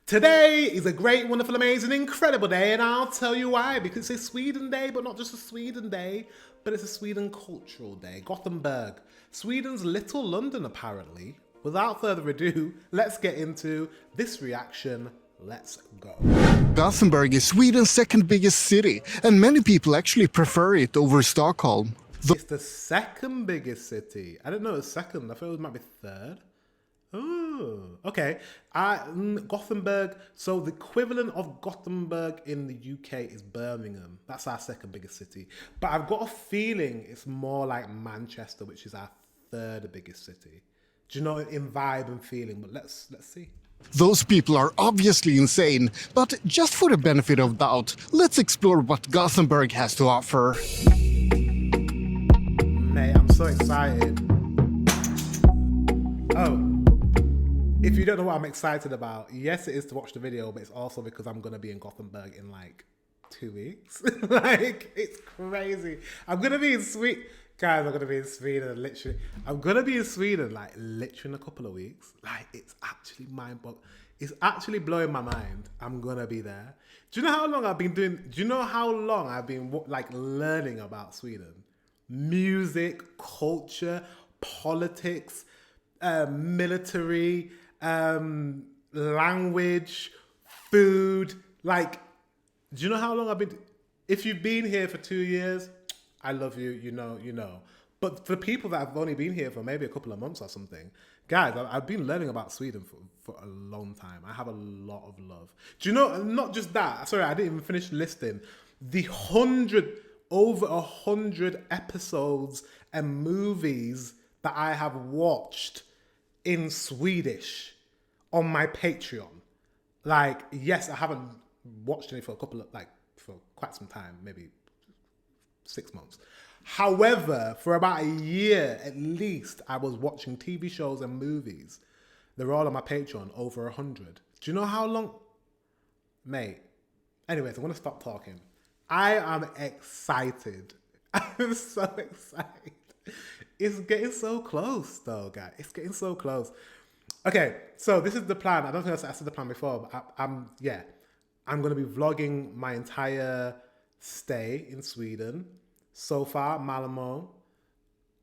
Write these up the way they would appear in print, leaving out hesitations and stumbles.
Today is a great, wonderful, amazing, incredible day, and I'll tell you why. Because it's a Sweden day, but not just a Sweden day, but it's a Sweden cultural day. Gothenburg, Sweden's little London, apparently. Without further ado, let's get into this reaction. Let's go. Gothenburg is Sweden's second biggest city, and many people actually prefer it over Stockholm. It's the second biggest city. I didn't know it was second. I thought it might be third. Oh, okay. Gothenburg. So the equivalent of Gothenburg in the UK is Birmingham. That's our second biggest city. But I've got a feeling it's more like Manchester, which is our third biggest city. Do you know, in vibe and feeling? But let's see. Those people are obviously insane, but just for the benefit of doubt, let's explore what Gothenburg has to offer. Mate, I'm so excited. Oh. If you don't know what I'm excited about, yes, it is to watch the video, but it's also because I'm going to be in Gothenburg in like 2 weeks. Like, it's crazy. I'm going to be in Sweden. Guys, I'm going to be in Sweden, literally. I'm going to be in Sweden, like, literally in a couple of weeks. Like, it's actually mind-boggling. It's actually blowing my mind. I'm going to be there. Do you know how long I've been like, learning about Sweden? Music, culture, politics, military, language, food. Like, do you know how long I've been? If you've been here for 2 years, I love you. You know. But for people that have only been here for maybe a couple of months or something, guys, I've been learning about Sweden for a long time. I have a lot of love. Do you know? Not just that. Sorry, I didn't even finish listing the over 100 episodes and movies that I have watched in Swedish on my Patreon. Like, yes, I haven't watched any for quite some time, maybe 6 months. However, for about a year at least, I was watching TV shows and movies. They're all on my Patreon, over 100. Do you know how long? Mate. Anyways, I'm going to stop talking. I am excited. I'm so excited. It's getting so close, though, guys. It's getting so close. Okay, so this is the plan. I don't think I said the plan before, but I'm going to be vlogging my entire stay in Sweden. So far, Malmö,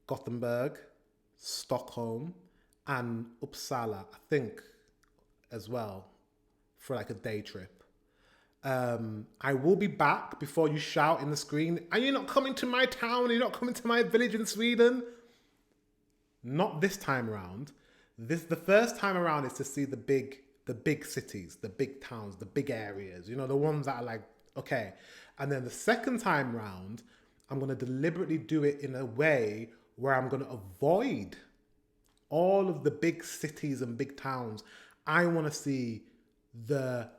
Gothenburg, Stockholm, and Uppsala, I think, as well, for like a day trip. I will be back before you shout in the screen, are you not coming to my town? Are you not coming to my village in Sweden? Not this time around. The first time around is to see the big cities, the big towns, the big areas, you know, the ones that are like, okay. And then the second time round, I'm going to deliberately do it in a way where I'm going to avoid all of the big cities and big towns. I want to see the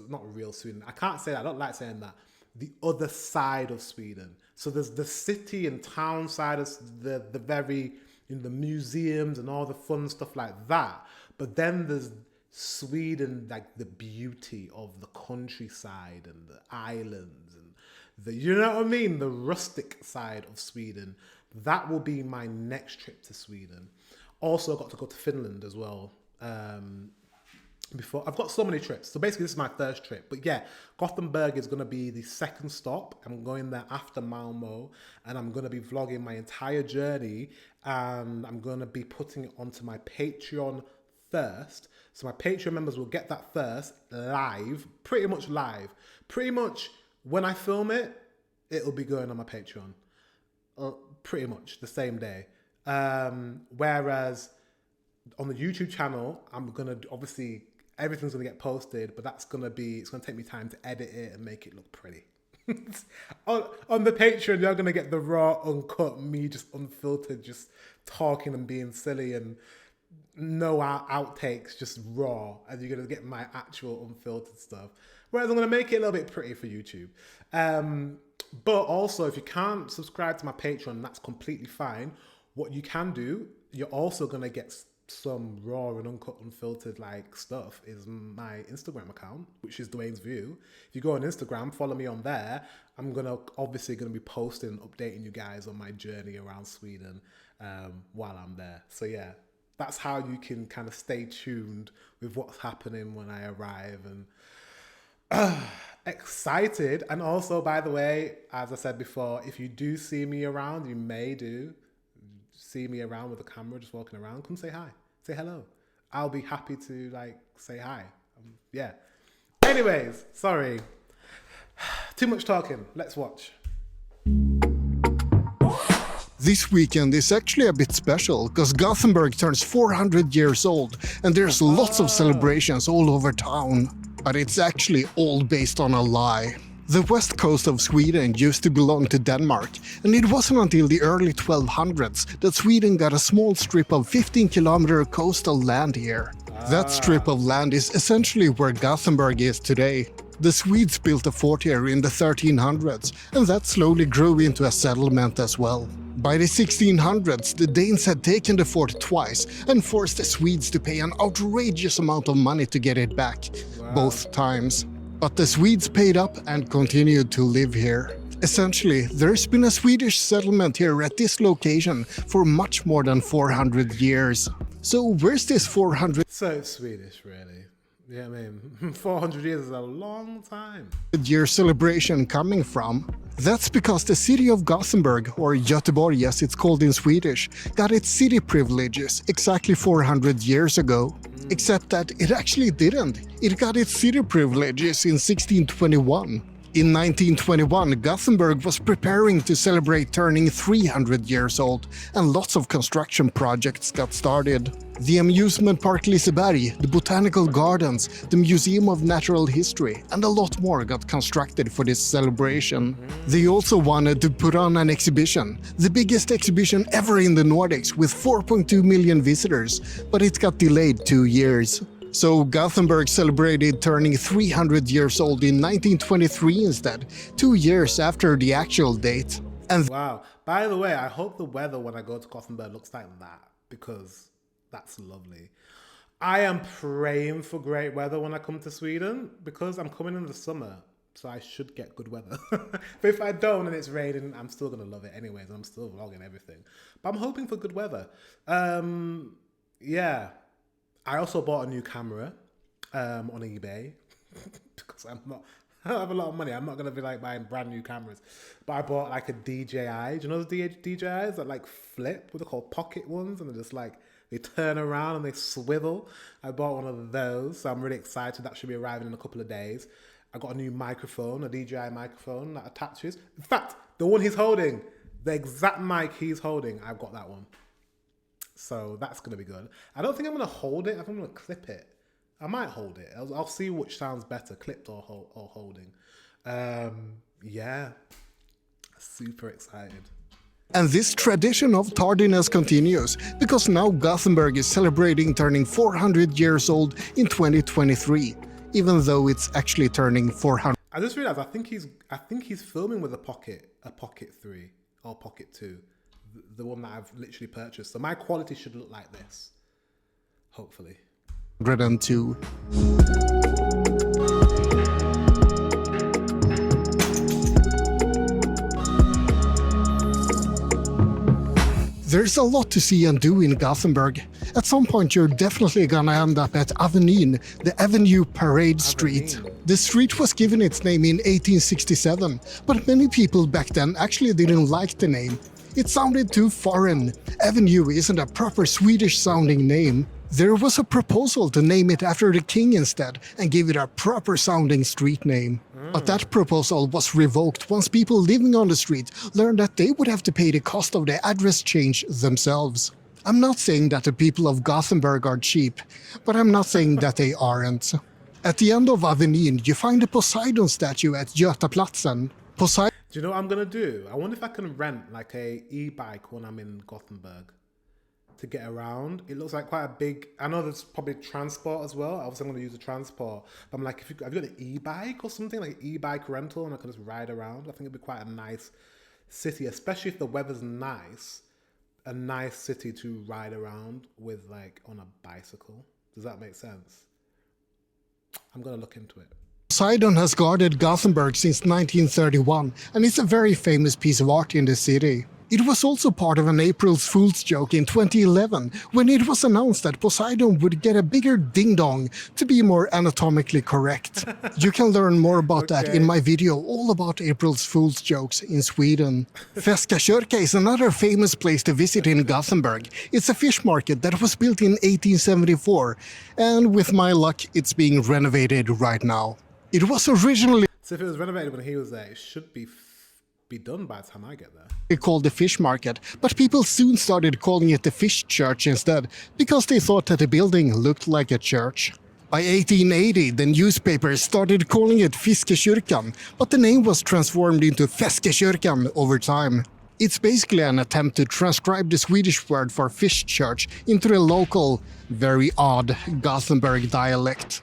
not real Sweden. I can't say that. I don't like saying that. The other side of Sweden. So there's the city and town side of the very, the museums and all the fun stuff like that. But then there's Sweden, like the beauty of the countryside and the islands and you know what I mean? The rustic side of Sweden. That will be my next trip to Sweden. Also got to go to Finland as well. Before I've got so many trips. So basically this is my first trip. But yeah, Gothenburg is going to be the second stop. I'm going there after Malmö and I'm going to be vlogging my entire journey and I'm going to be putting it onto my Patreon first. So my Patreon members will get that first live, pretty much live. Pretty much when I film it, it'll be going on my Patreon. Pretty much the same day. Whereas on the YouTube channel, I'm going to obviously everything's going to get posted, but it's going to take me time to edit it and make it look pretty. on the Patreon, you're going to get the raw, uncut, me just unfiltered, just talking and being silly and no outtakes, just raw. And you're going to get my actual unfiltered stuff. Whereas I'm going to make it a little bit pretty for YouTube. But also, if you can't subscribe to my Patreon, that's completely fine. What you can do, you're also going to get some raw and uncut, unfiltered like stuff is my Instagram account, which is Dwayne's View. If you go on Instagram, follow me on there. I'm obviously gonna be posting, updating you guys on my journey around Sweden while I'm there. So yeah, that's how you can kind of stay tuned with what's happening when I arrive. And excited. And also, by the way, as I said before, if you do see me around, you may do see me around with a camera just walking around, come say hi, say hello. I'll be happy to like say hi. Yeah. Anyways, sorry. Too much talking. Let's watch. This weekend is actually a bit special because Gothenburg turns 400 years old and there's lots of celebrations all over town. But it's actually all based on a lie. The west coast of Sweden used to belong to Denmark, and it wasn't until the early 1200s that Sweden got a small strip of 15-kilometer coastal land here. That strip of land is essentially where Gothenburg is today. The Swedes built a fort here in the 1300s, and that slowly grew into a settlement as well. By the 1600s, the Danes had taken the fort twice and forced the Swedes to pay an outrageous amount of money to get it back, both times. But the Swedes paid up and continued to live here. Essentially, there's been a Swedish settlement here at this location for much more than 400 years. So where's this 400 So it's Swedish, really. Yeah, I mean, 400 years is a long time. year celebration coming from? That's because the city of Gothenburg, or Göteborg as it's called in Swedish, got its city privileges exactly 400 years ago. Except that it actually didn't. It got its city privileges in 1621. In 1921, Gothenburg was preparing to celebrate turning 300 years old, and lots of construction projects got started. The amusement park Liseberg, the botanical gardens, the Museum of Natural History, and a lot more got constructed for this celebration. They also wanted to put on an exhibition, the biggest exhibition ever in the Nordics with 4.2 million visitors, but it got delayed 2 years. So Gothenburg celebrated turning 300 years old in 1923 instead, 2 years after the actual date. And Wow. By the way, I hope the weather when I go to Gothenburg looks like that, because that's lovely. I am praying for great weather when I come to Sweden, because I'm coming in the summer, so I should get good weather. But if I don't and it's raining, I'm still going to love it anyways. I'm still vlogging everything. But I'm hoping for good weather. Yeah. I also bought a new camera on eBay because I don't have a lot of money. I'm not going to be like buying brand new cameras. But I bought like a DJI. Do you know those DJIs that like flip? What they're called, pocket ones? And they're just like, they turn around and they swivel. I bought one of those. So I'm really excited. That should be arriving in a couple of days. I got a new microphone, a DJI microphone that attaches. In fact, the one he's holding, the exact mic he's holding, I've got that one. So that's going to be good. I don't think I'm going to hold it. I think I'm going to clip it. I might hold it. I'll see which sounds better, clipped or holding. Yeah, super excited. And this tradition of tardiness continues, because now Gothenburg is celebrating turning 400 years old in 2023, even though it's actually turning 400. I just realized I think he's filming with a Pocket 3 or Pocket 2. The one that I've literally purchased. So my quality should look like this, hopefully. 102. There's a lot to see and do in Gothenburg. At some point you're definitely gonna end up at Avenyn, the Avenue Parade Street. The street was given its name in 1867, but many people back then actually didn't like the name. It sounded too foreign. Avenue isn't a proper Swedish-sounding name. There was a proposal to name it after the king instead and give it a proper-sounding street name. But that proposal was revoked once people living on the street learned that they would have to pay the cost of the address change themselves. I'm not saying that the people of Gothenburg are cheap, but I'm not saying that they aren't. At the end of Avenyn, you find the Poseidon statue at Götaplatsen. Do you know what I'm going to do? I wonder if I can rent like a e-bike when I'm in Gothenburg to get around. It looks like quite a big... I know there's probably transport as well. Obviously, I'm going to use the transport. But I'm like, have you got an e-bike or something? Like an e-bike rental and I can just ride around? I think it'd be quite a nice city, especially if the weather's nice. A nice city to ride around with like on a bicycle. Does that make sense? I'm going to look into it. Poseidon has guarded Gothenburg since 1931, and it's a very famous piece of art in the city. It was also part of an April Fool's joke in 2011 when it was announced that Poseidon would get a bigger ding-dong to be more anatomically correct. You can learn more about that in my video all about April Fool's jokes in Sweden. Feskakyrka is another famous place to visit in Gothenburg. It's a fish market that was built in 1874, and with my luck, it's being renovated right now. It was originally So if it was renovated when he was there, it should be done by the time I get there. called the fish market, but people soon started calling it the fish church instead, because they thought that the building looked like a church. By 1880, the newspapers started calling it Fiskekyrkan, but the name was transformed into Feskekyrkan over time. It's basically an attempt to transcribe the Swedish word for fish church into the local, very odd Gothenburg dialect.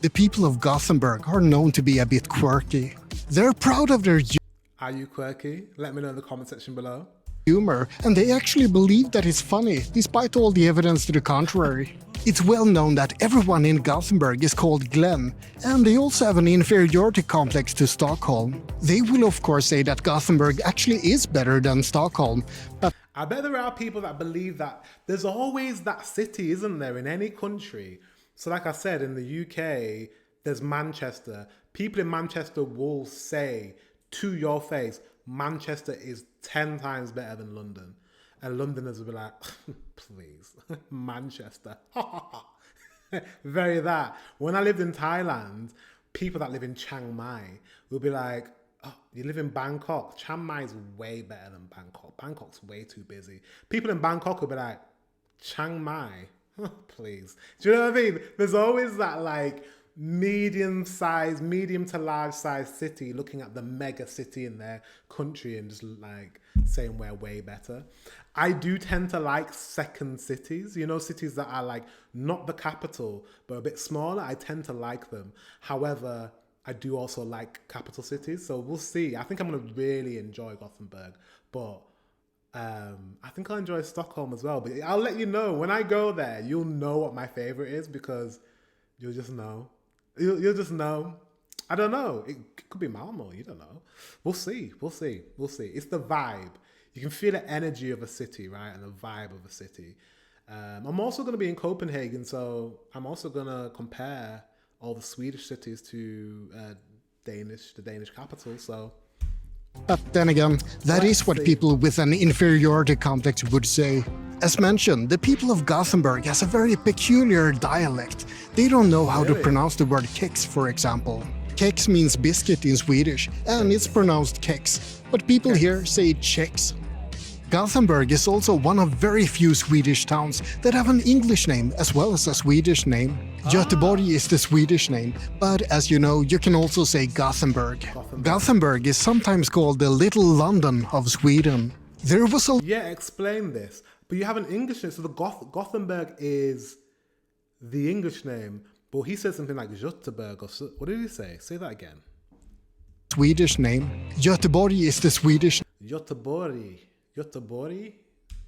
The people of Gothenburg are known to be a bit quirky. They're proud of their Are you quirky? Let me know in the comment section below. humor, and they actually believe that it's funny, despite all the evidence to the contrary. It's well known that everyone in Gothenburg is called Glenn, and they also have an inferiority complex to Stockholm. They will of course say that Gothenburg actually is better than Stockholm, but I bet there are people that believe that there's always that city, isn't there, in any country? So like I said, in the UK, there's Manchester. People in Manchester will say to your face, Manchester is 10 times better than London. And Londoners will be like, please, Manchester. Very that. When I lived in Thailand, people that live in Chiang Mai will be like, oh, you live in Bangkok. Chiang Mai is way better than Bangkok. Bangkok's way too busy. People in Bangkok will be like, Chiang Mai, please. Do you know what I mean? There's always that like medium to large size city looking at the mega city in their country and just like saying we're way better. I do tend to like second cities, you know, cities that are like not the capital but a bit smaller. I tend to like them. However, I do also like capital cities, so we'll see. I think I'm gonna really enjoy Gothenburg, but I think I'll enjoy Stockholm as well. But I'll let you know when I go there. You'll know what my favorite is because you'll just know. You'll just know. I don't know. It could be Malmo. You don't know. We'll see. We'll see. We'll see. It's the vibe. You can feel the energy of a city, right? And the vibe of a city. I'm also going to be in Copenhagen, so I'm also going to compare all the Swedish cities to the Danish capital. So. But then again, that is what people with an inferiority complex would say. As mentioned, the people of Gothenburg has a very peculiar dialect. They don't know how to pronounce the word kex, for example. Kex means biscuit in Swedish, and it's pronounced kex, but people here say Chex. Gothenburg is also one of very few Swedish towns that have an English name as well as a Swedish name. Göteborg is the Swedish name, but as you know, you can also say Gothenburg. Gothenburg is sometimes called the Little London of Sweden. There was a Yeah, explain this. But you have an English name, so the Gothenburg is the English name, but he said something like Göteborg or so. What did he say? Say that again. Swedish name. Göteborg is the Swedish Göteborg.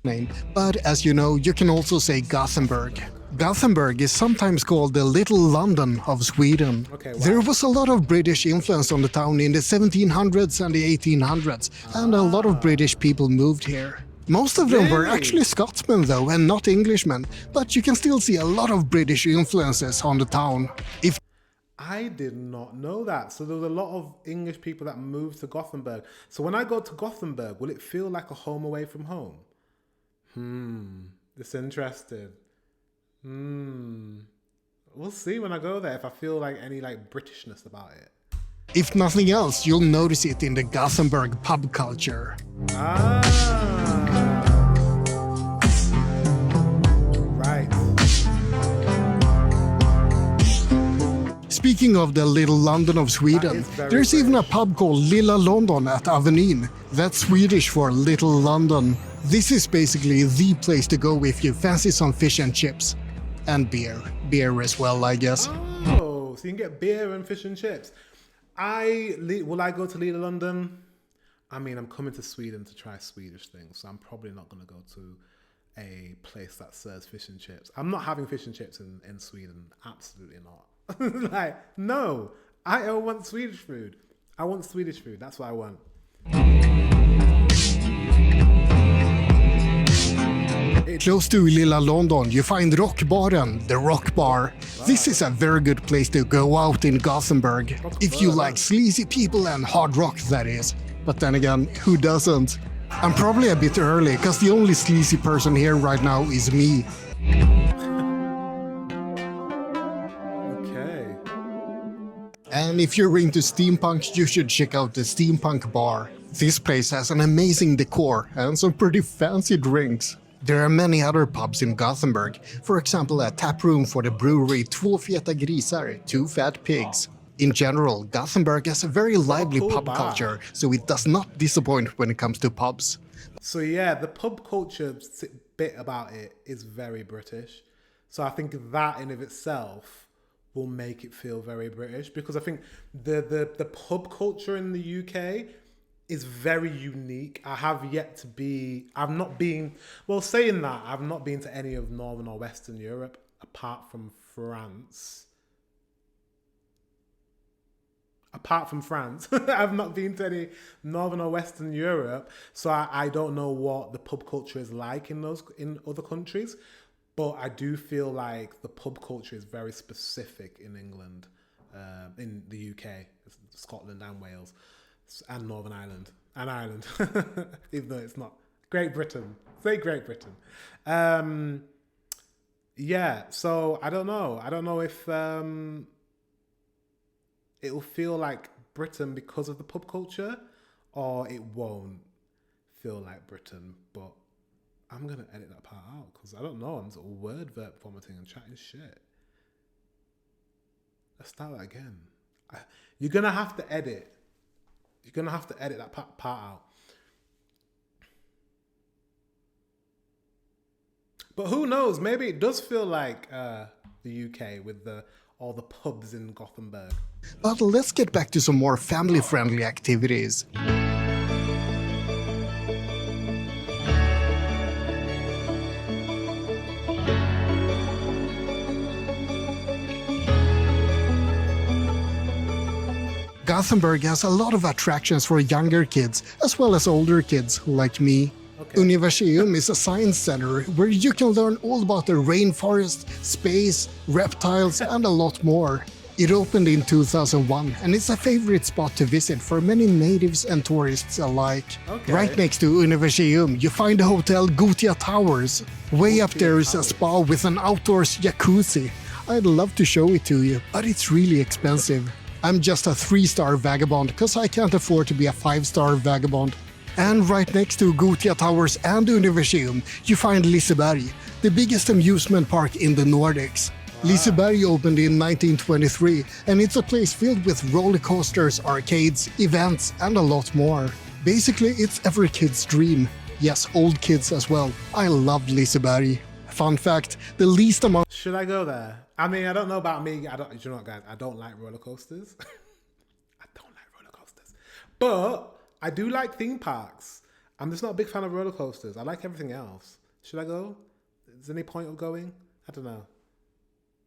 name, but as you know, you can also say Gothenburg. Gothenburg is sometimes called the Little London of Sweden. Okay, wow. There was a lot of British influence on the town in the 1700s and the 1800s, and a lot of British people moved here. Most of them were actually Scotsmen though, and not Englishmen, but you can still see a lot of British influences on the town. I did not know that. So there was a lot of English people that moved to Gothenburg. So when I go to Gothenburg, will it feel like a home away from home? It's interesting. We'll see when I go there if I feel like any like Britishness about it. If nothing else, you'll notice it in the Gothenburg pub culture. Right. Speaking of the Little London of Sweden, there's even a pub called Lilla London at Avenyn. That's Swedish for Little London. This is basically the place to go if you fancy some fish and chips. And beer. Beer as well, I guess. Oh, so you can get beer and fish and chips. Will I go to Lilla London? I mean, I'm coming to Sweden to try Swedish things, so I'm probably not going to go to a place that serves fish and chips. I'm not having fish and chips in Sweden. Absolutely not. Like, no. I want Swedish food. I want Swedish food. That's what I want. Close to Lilla London, you find Rockbaren, the Rock Bar. This is a very good place to go out in Gothenburg. If you like sleazy people and hard rock, that is. But then again, who doesn't? I'm probably a bit early, cause the only sleazy person here right now is me. Okay. And if you're into steampunk, you should check out the Steampunk Bar. This place has an amazing decor and some pretty fancy drinks. There are many other pubs in Gothenburg, for example a tap room for the brewery Två feta grisar, Two Fat Pigs. In general, Gothenburg has a very lively pub culture, so it does not disappoint when it comes to pubs. So yeah, the pub culture bit about it is very British. So I think that in of itself will make it feel very British, because I think the pub culture in the UK is very unique. I've not been to any of Northern or Western Europe apart from France. I've not been to any Northern or Western Europe, so I don't know what the pub culture is like in other countries. But I do feel like the pub culture is very specific in England, in the UK, Scotland and Wales, and Northern Ireland. And Ireland, even though it's not. Great Britain. Say Great Britain. Yeah, so I don't know. I don't know if it will feel like Britain because of the pub culture, or it won't feel like Britain. But I'm going to edit that part out because I don't know. I'm sort of word vomiting and chatting shit. Let's start that again. You're going to have to edit. You're going to have to edit that part out. But who knows? Maybe it does feel like the UK with all the pubs in Gothenburg. But let's get back to some more family-friendly activities. Gothenburg has a lot of attractions for younger kids, as well as older kids like me. Okay. Universium is a science center where you can learn all about the rainforest, space, reptiles, and a lot more. It opened in 2001 and it's a favorite spot to visit for many natives and tourists alike. Okay. Right next to Universium, you find the hotel Gothia Towers. Way up there is a spa with an outdoors jacuzzi. I'd love to show it to you, but it's really expensive. I'm just a 3-star vagabond because I can't afford to be a 5-star vagabond. And right next to Gothia Towers and Universium, you find Liseberg, the biggest amusement park in the Nordics. Wow. Liseberg opened in 1923, and it's a place filled with roller coasters, arcades, events, and a lot more. Basically, it's every kid's dream. Yes, old kids as well. I love Liseberg. Fun fact, the least amount... Should I go there? I mean, I don't know about me. You know what, guys? I don't like roller coasters. I don't like roller coasters. But I do like theme parks. I'm just not a big fan of roller coasters. I like everything else. Should I go? Is there any point of going? I don't know.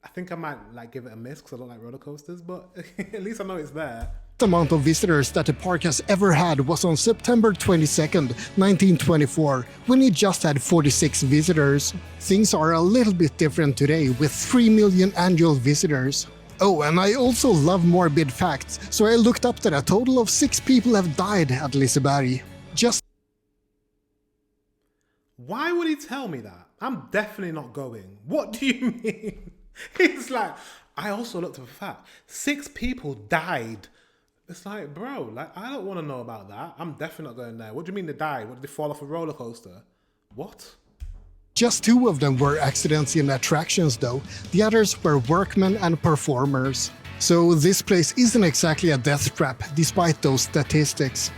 I think I might give it a miss because I don't like roller coasters, but at least I know it's there. The amount of visitors that the park has ever had was on September 22nd, 1924, when it just had 46 visitors. Things are a little bit different today, with 3 million annual visitors. Oh, and I also love morbid facts, so I looked up that a total of 6 people have died at Liseberg. Just... Why would he tell me that? I'm definitely not going. What do you mean? It's like, I also looked up a fact. 6 people died. It's like, bro, I don't want to know about that. I'm definitely not going there. What do you mean they died? What, did they fall off a roller coaster? What? Just 2 of them were accidents in attractions though. The others were workmen and performers. So this place isn't exactly a death trap, despite those statistics.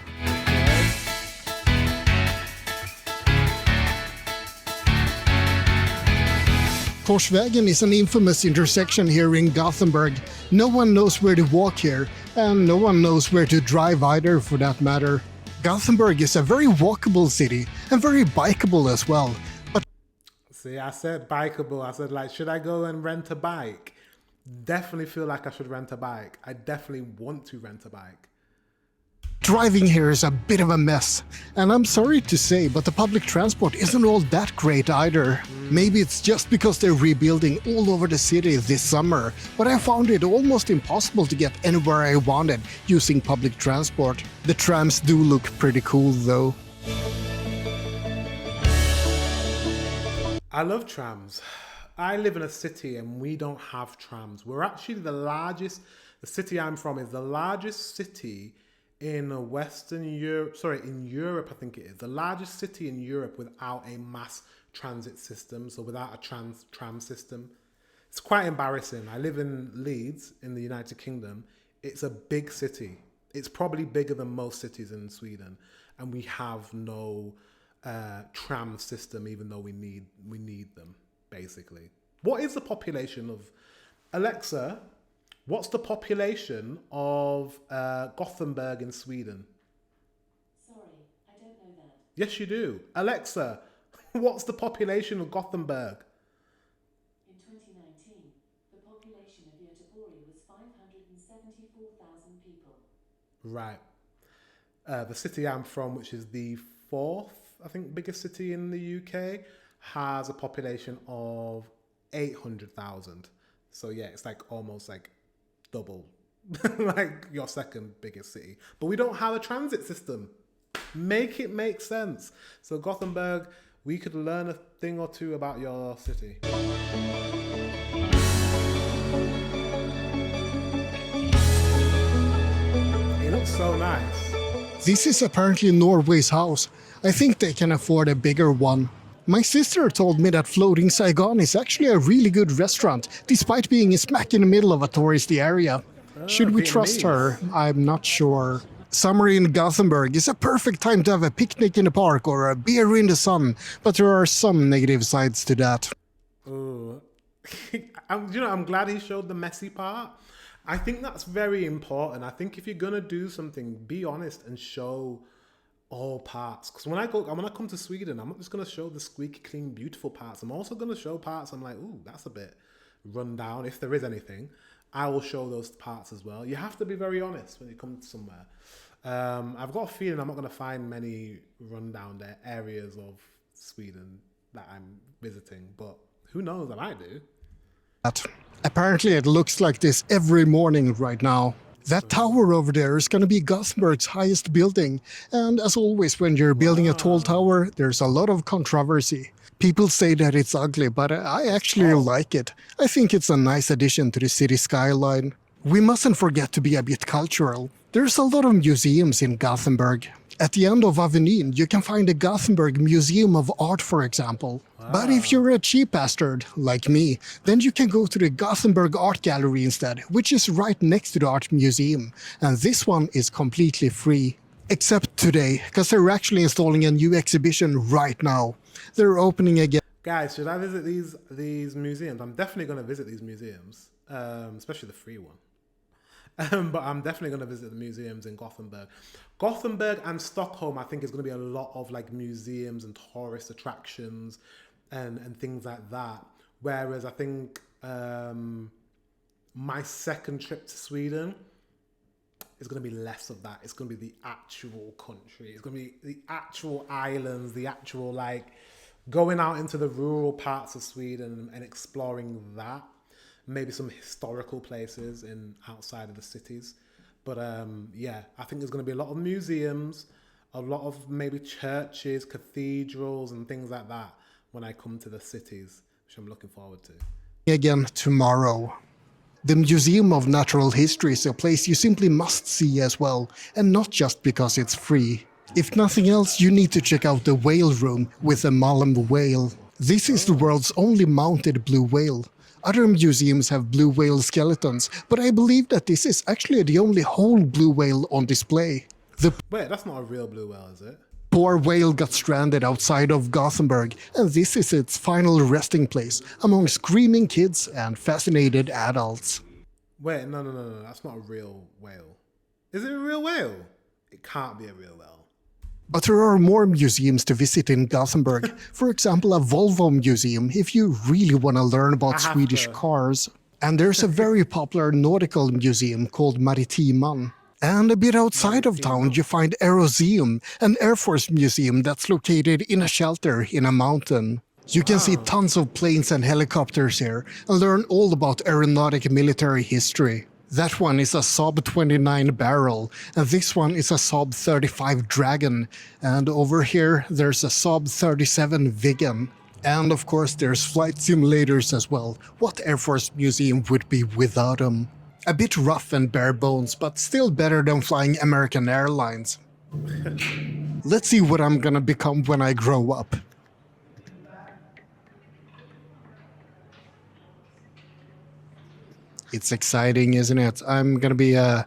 Korsvägen is an infamous intersection here in Gothenburg. No one knows where to walk here, and no one knows where to drive either for that matter. Gothenburg is a very walkable city, and very bikeable as well. But See, I said bikeable. I said, like, should I go and rent a bike? Definitely feel like I should rent a bike. I definitely want to rent a bike. Driving here is a bit of a mess, and I'm sorry to say, but the public transport isn't all that great either. Maybe it's just because they're rebuilding all over the city this summer, but I found it almost impossible to get anywhere I wanted using public transport. The trams do look pretty cool though. I love trams. I live in a city and we don't have trams. We're actually the city I'm from is the largest city in in Europe, I think it is. The largest city in Europe without a mass transit system, so without a tram system. It's quite embarrassing. I live in Leeds in the United Kingdom. It's a big city. It's probably bigger than most cities in Sweden, and we have no tram system, even though we need them, basically. What is the population of Alexa? What's the population of Gothenburg in Sweden? Sorry, I don't know that. Yes, you do. Alexa, what's the population of Gothenburg? In 2019, the population of Göteborg was 574,000 people. Right. The city I'm from, which is the fourth, I think, biggest city in the UK, has a population of 800,000. So yeah, it's like almost like double like your second biggest city. But we don't have a transit system. Make it make sense. So Gothenburg, we could learn a thing or two about your city. It looks so nice. This is apparently Norway's house. I think they can afford a bigger one. My sister told me that Floating Saigon is actually a really good restaurant, despite being smack in the middle of a touristy area. Should we trust her? I'm not sure. Summer in Gothenburg is a perfect time to have a picnic in the park or a beer in the sun, but there are some negative sides to that. Ooh. I'm glad he showed the messy part. I think that's very important. I think if you're gonna do something, be honest and show all parts. Because when I come to Sweden, I'm not just gonna show the squeaky clean, beautiful parts. I'm also gonna show parts I'm like, ooh, that's a bit run down. If there is anything, I will show those parts as well. You have to be very honest when you come to somewhere. I've got a feeling I'm not gonna find many rundown areas of Sweden that I'm visiting, but who knows? I might do. Apparently it looks like this every morning right now. That tower over there is going to be Gothenburg's highest building, and as always when you're building a tall tower, there's a lot of controversy. People say that it's ugly, but I actually like it. I think it's a nice addition to the city skyline. We mustn't forget to be a bit cultural. There's a lot of museums in Gothenburg. At the end of Avenyn, you can find the Gothenburg Museum of Art, for example. But if you're a cheap bastard, like me, then you can go to the Gothenburg Art Gallery instead, which is right next to the art museum. And this one is completely free. Except today, because they're actually installing a new exhibition right now. They're opening again. Guys, should I visit these museums? I'm definitely going to visit these museums, especially the free one. But I'm definitely going to visit the museums in Gothenburg. Gothenburg and Stockholm, I think, is going to be a lot of like museums and tourist attractions and things like that. Whereas I think my second trip to Sweden is going to be less of that. It's going to be the actual country. It's going to be the actual islands, the actual like going out into the rural parts of Sweden and exploring that. Maybe some historical places outside of the cities. But yeah, I think there's going to be a lot of museums, a lot of maybe churches, cathedrals and things like that when I come to the cities, which I'm looking forward to. Again tomorrow. The Museum of Natural History is a place you simply must see as well, and not just because it's free. If nothing else, you need to check out the whale room with the Malm whale. This is the world's only mounted blue whale. Other museums have blue whale skeletons, but I believe that this is actually the only whole blue whale on display. Wait, that's not a real blue whale, is it? Poor whale got stranded outside of Gothenburg, and this is its final resting place among screaming kids and fascinated adults. Wait, no, that's not a real whale. Is it a real whale? It can't be a real whale. But there are more museums to visit in Gothenburg. For example, a Volvo museum if you really want to learn about have Swedish to. cars. And there's a very popular nautical museum called Maritiman. And a bit outside of town you find Aeroseum, an Air Force museum that's located in a shelter in a mountain. You can see tons of planes and helicopters here and learn all about aeronautic military history. That one is a Saab 29 Barrel, and this one is a Saab 35 Dragon, and over here there's a Saab 37 Viggen. And of course there's flight simulators as well. What Air Force museum would be without them? A bit rough and bare bones, but still better than flying American Airlines. Let's see what I'm gonna become when I grow up. It's exciting, isn't it? I'm gonna be a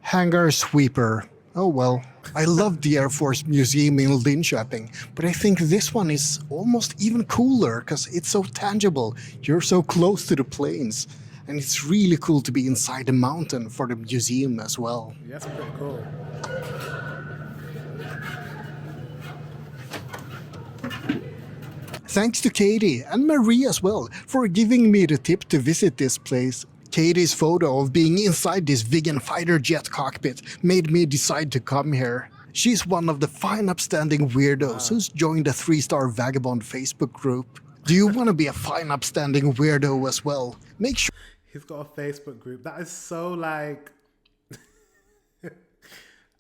hangar sweeper. Oh well. I love the Air Force Museum in Linköping, but I think this one is almost even cooler because it's so tangible. You're so close to the planes. And it's really cool to be inside the mountain for the museum as well. Yeah, that's pretty cool. Thanks to Katie and Marie as well for giving me the tip to visit this place. Katie's photo of being inside this Viggen fighter jet cockpit made me decide to come here. She's one of the fine upstanding weirdos who's joined the 3-Star Vagabond Facebook group. Do you want to be a fine upstanding weirdo as well? Make sure He's got a Facebook group. That is so like...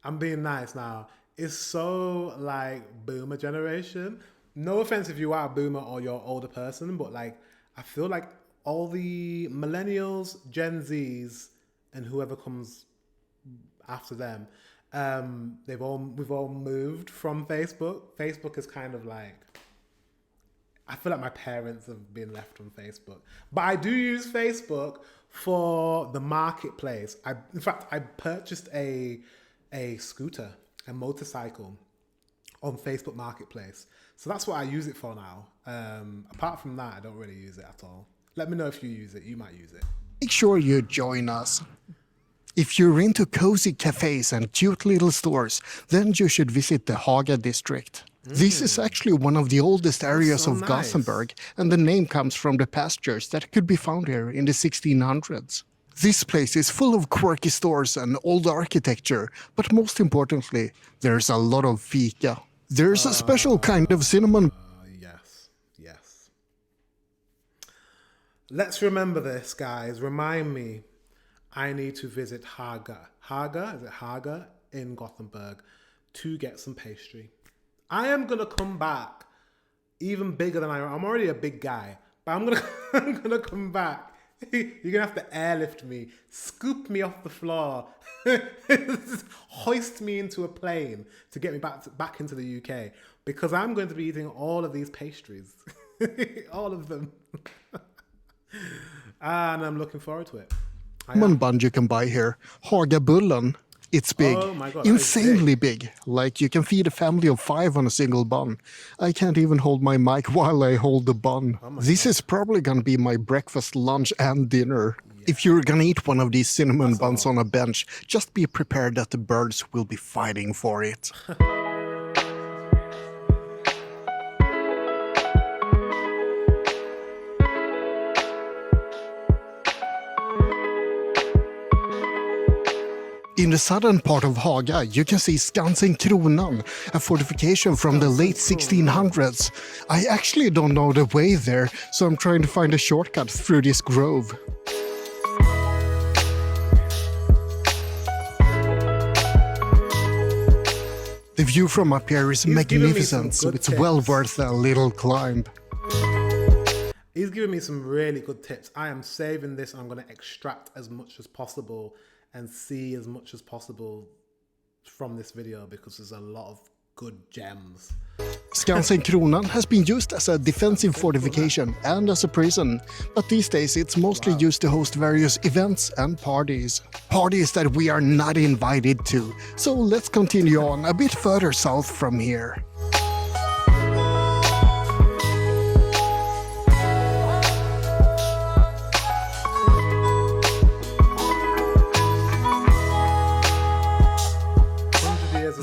I'm being nice now. It's so like boomer generation. No offense if you are a boomer or you're an older person, but like I feel like all the millennials, Gen Zs, and whoever comes after them, we've all moved from Facebook. Facebook is kind of like, I feel like my parents have been left on Facebook. But I do use Facebook for the marketplace. In fact, I purchased a scooter, a motorcycle on Facebook Marketplace. So that's what I use it for now. Apart from that, I don't really use it at all. Let me know if you use it. You might use it. make sure you join us. If you're into cozy cafes and cute little stores, then you should visit the Haga district. This is actually one of the oldest areas so of nice. Gothenburg, and the name comes from the pastures that could be found here in the 1600s. This place is full of quirky stores and old architecture, but most importantly, there's a lot of fika. There's a special kind of cinnamon. Yes. Let's remember this, guys. Remind me. I need to visit Haga. Is it Haga in Gothenburg to get some pastry. I am gonna come back even bigger than I am. I'm already a big guy, but I'm gonna come back. You're gonna have to airlift me, scoop me off the floor, hoist me into a plane to get me back into the UK, because I'm going to be eating all of these pastries, all of them, and I'm looking forward to it. Bun you can buy here. Hagabullen. It's big. Oh my God, that is Insanely big. Like you can feed a family of 5 on a single bun. I can't even hold my mic while I hold the bun. This is probably gonna be my breakfast, lunch and dinner. If you're gonna eat one of these cinnamon buns on a bench, just be prepared that the birds will be fighting for it. In the southern part of Haga, you can see Skansen Kronan, a fortification from the late 1600s. I actually don't know the way there, so I'm trying to find a shortcut through this grove. The view from up here is magnificent, so it's well worth a little climb. He's giving me some really good tips. I am saving this and I'm going to extract as much as possible and see as much as possible from this video, because there's a lot of good gems. Skansen Kronan has been used as a defensive fortification and as a prison, but these days it's mostly used to host various events and parties. Parties that we are not invited to, so let's continue on a bit further south from here.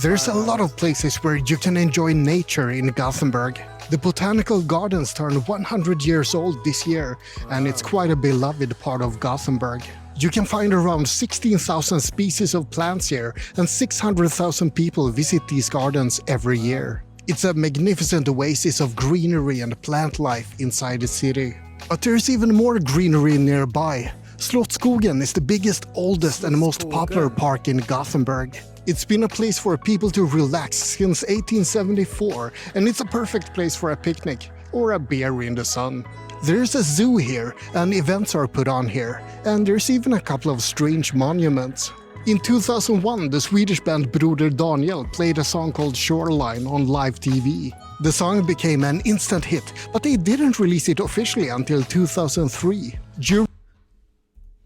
There's a lot of places where you can enjoy nature in Gothenburg. The botanical gardens turned 100 years old this year, and it's quite a beloved part of Gothenburg. You can find around 16,000 species of plants here, and 600,000 people visit these gardens every year. It's a magnificent oasis of greenery and plant life inside the city. But there's even more greenery nearby. Slottsskogen is the biggest, oldest and most popular park in Gothenburg. It's been a place for people to relax since 1874, and it's a perfect place for a picnic or a beer in the sun. There's a zoo here, and events are put on here, and there's even a couple of strange monuments. In 2001, the Swedish band Broder Daniel played a song called Shoreline on live TV. The song became an instant hit, but they didn't release it officially until 2003.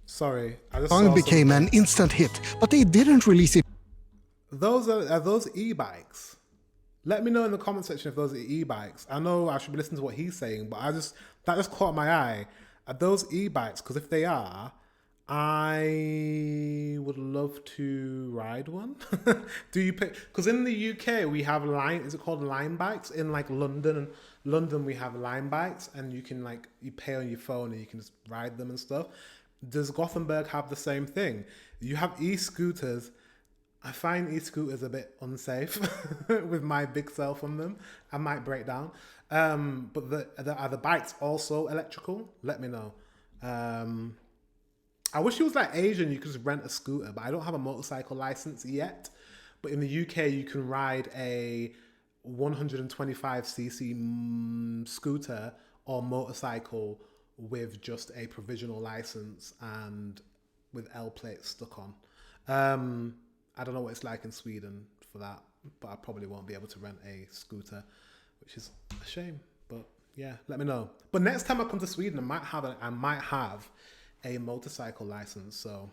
Sorry, I just The song became an instant hit, but they didn't release it. Those are those e-bikes? Let me know in the comment section if those are e-bikes. I know I should be listening to what he's saying, but that just caught my eye. Are those e-bikes? Because if they are, I would love to ride one. Do you pick? Because in the UK we have is it called line bikes? In like London we have line bikes, and you can you pay on your phone and you can just ride them and stuff. Does Gothenburg have the same thing? You have e-scooters. I find e-scooters a bit unsafe with my big self on them. I might break down. But are the bikes also electrical? Let me know. I wish it was like Asian, you could just rent a scooter, but I don't have a motorcycle license yet. But in the UK, you can ride a 125cc scooter or motorcycle with just a provisional license and with L plates stuck on. I don't know what it's like in Sweden for that, but I probably won't be able to rent a scooter, which is a shame. But yeah, let me know. But next time I come to Sweden, I might have a motorcycle license. So,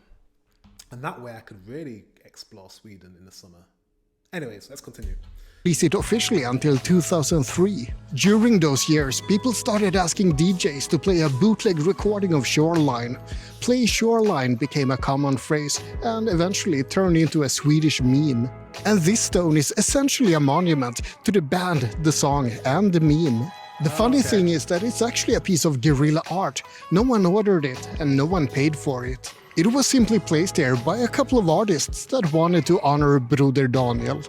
and that way I could really explore Sweden in the summer. Anyways, let's continue. Release it officially until 2003. During those years, people started asking DJs to play a bootleg recording of Shoreline. Play Shoreline became a common phrase and eventually turned into a Swedish meme. And this stone is essentially a monument to the band, the song, and the meme. The funny thing is that it's actually a piece of guerrilla art. No one ordered it and no one paid for it. It was simply placed there by a couple of artists that wanted to honor Broder Daniel.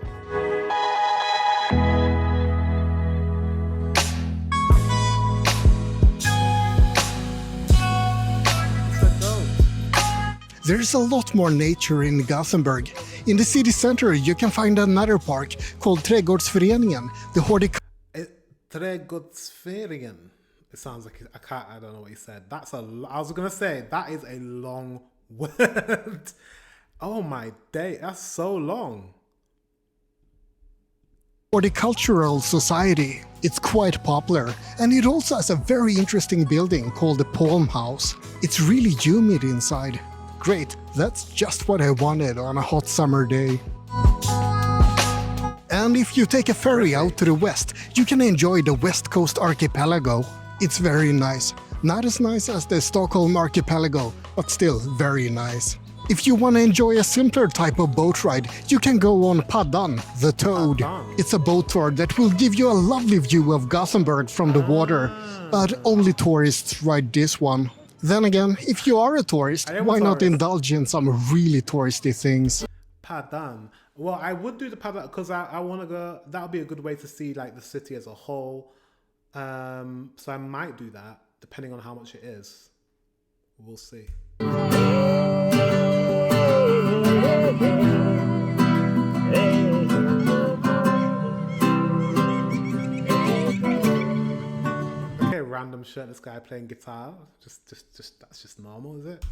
There's a lot more nature in Gothenburg. In the city center, you can find another park called Trädgårdsföreningen, the Trädgårdsföreningen. It sounds like I don't know what he said. I was gonna say that is a long word. Oh my day, that's so long. Horticultural Society. It's quite popular, and it also has a very interesting building called the Palm House. It's really humid inside. Great, that's just what I wanted on a hot summer day. And if you take a ferry out to the west, you can enjoy the West Coast Archipelago. It's very nice. Not as nice as the Stockholm Archipelago, but still very nice. If you want to enjoy a simpler type of boat ride, you can go on Paddan, the Toad. It's a boat tour that will give you a lovely view of Gothenburg from the water, but only tourists ride this one. Then again, if you are a tourist, why not indulge in some really touristy things? Paddan. Well, I would do the Paddan because I want to go. That would be a good way to see like the city as a whole. So I might do that depending on how much it is. We'll see. Okay, random shirtless guy playing guitar. Just that's just normal, is it?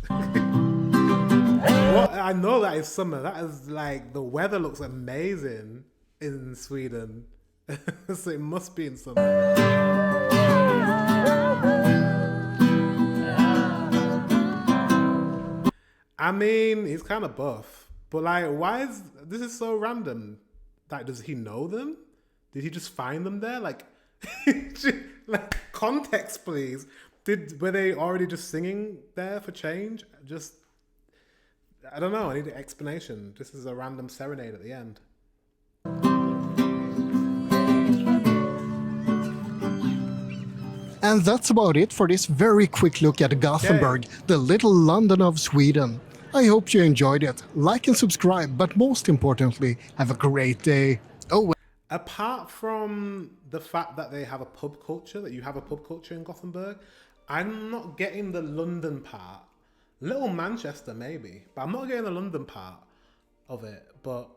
Well, I know that is summer. That is like the weather looks amazing in Sweden, so it must be in summer. I mean, he's kind of buff, but like, why is this so random? Like, does he know them? Did he just find them there? Like, like context, please. Were they already just singing there for change? I don't know. I need an explanation. This is a random serenade at the end. And that's about it for this very quick look at Gothenburg, the little London of Sweden. I hope you enjoyed it. Like and subscribe, but most importantly, have a great day. Oh, Apart from the fact that they have a pub culture, that you have a pub culture in Gothenburg, I'm not getting the London part. Little Manchester maybe, but I'm not getting the London part of it. But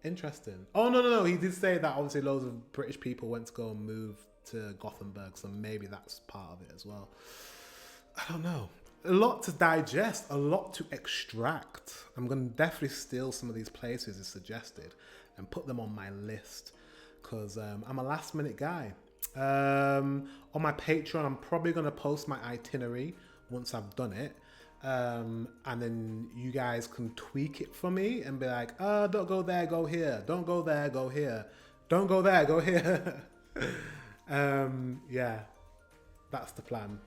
interesting. Oh no, he did say that obviously loads of British people went to go and move to Gothenburg, so maybe that's part of it as well. I don't know. A lot to digest, a lot to extract. I'm gonna definitely steal some of these places as suggested and put them on my list, because I'm a last minute guy. On my Patreon, I'm probably going to post my itinerary once I've done it. And then you guys can tweak it for me and be like, oh, don't go there, go here. Don't go there, go here. Don't go there, go here. Yeah, that's the plan.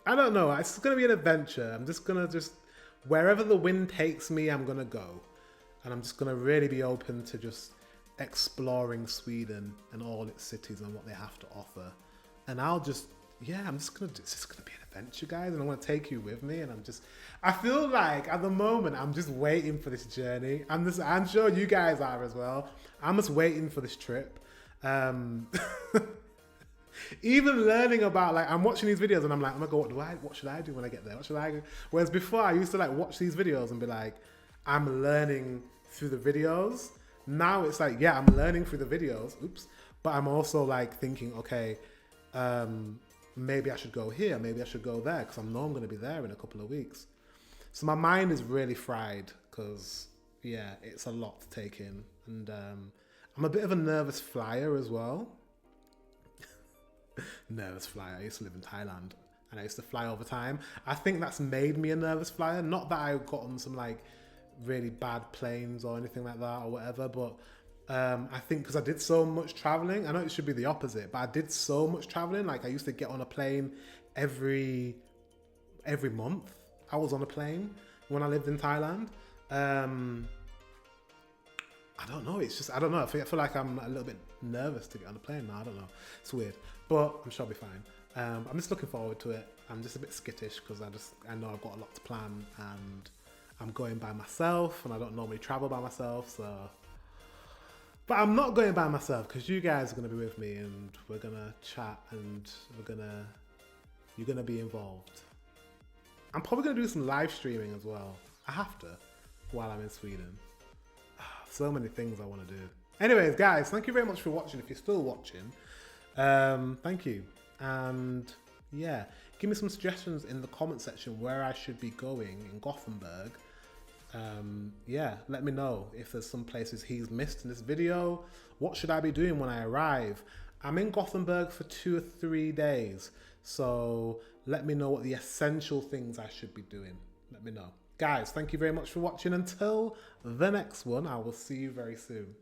I don't know. It's going to be an adventure. I'm just going to wherever the wind takes me, I'm going to go. And I'm just going to really be open to just exploring Sweden and all its cities and what they have to offer. And I'm just going to, it's just going to be an adventure, guys. And I want to take you with me. And I feel like at the moment, I'm just waiting for this journey. I'm sure you guys are as well. I'm just waiting for this trip. Even learning about, like, I'm watching these videos and I'm like, oh my God, what should I do when I get there? What should I do? Whereas before I used to like watch these videos and be like, I'm learning through the videos. Now it's like, yeah, I'm learning through the videos. Oops. But I'm also like thinking, okay, maybe I should go here. Maybe I should go there, because I know I'm going to be there in a couple of weeks. So my mind is really fried because, yeah, it's a lot to take in. And I'm a bit of a nervous flyer as well. Nervous flyer. I used to live in Thailand and I used to fly all the time. I think that's made me a nervous flyer. Not that I got on some like really bad planes or anything like that or whatever, but I think because I did so much traveling, I know it should be the opposite, but I did so much traveling. Like I used to get on a plane every month. I was on a plane when I lived in Thailand. I don't know. It's just, I don't know. I feel like I'm a little bit nervous to get on a plane now. I don't know. It's weird, but I'm sure I'll be fine. I'm just looking forward to it. I'm just a bit skittish because I know I've got a lot to plan and I'm going by myself and I don't normally travel by myself. So, but I'm not going by myself because you guys are going to be with me and we're going to chat and you're going to be involved. I'm probably going to do some live streaming as well. I have to while I'm in Sweden. So many things I want to do. Anyways, guys, thank you very much for watching. If you're still watching, thank you. And yeah, give me some suggestions in the comment section where I should be going in Gothenburg. Yeah, let me know if there's some places he's missed in this video. What should I be doing when I arrive? I'm in Gothenburg for 2 or 3 days. So let me know what the essential things I should be doing. Let me know. Guys, thank you very much for watching. Until the next one, I will see you very soon.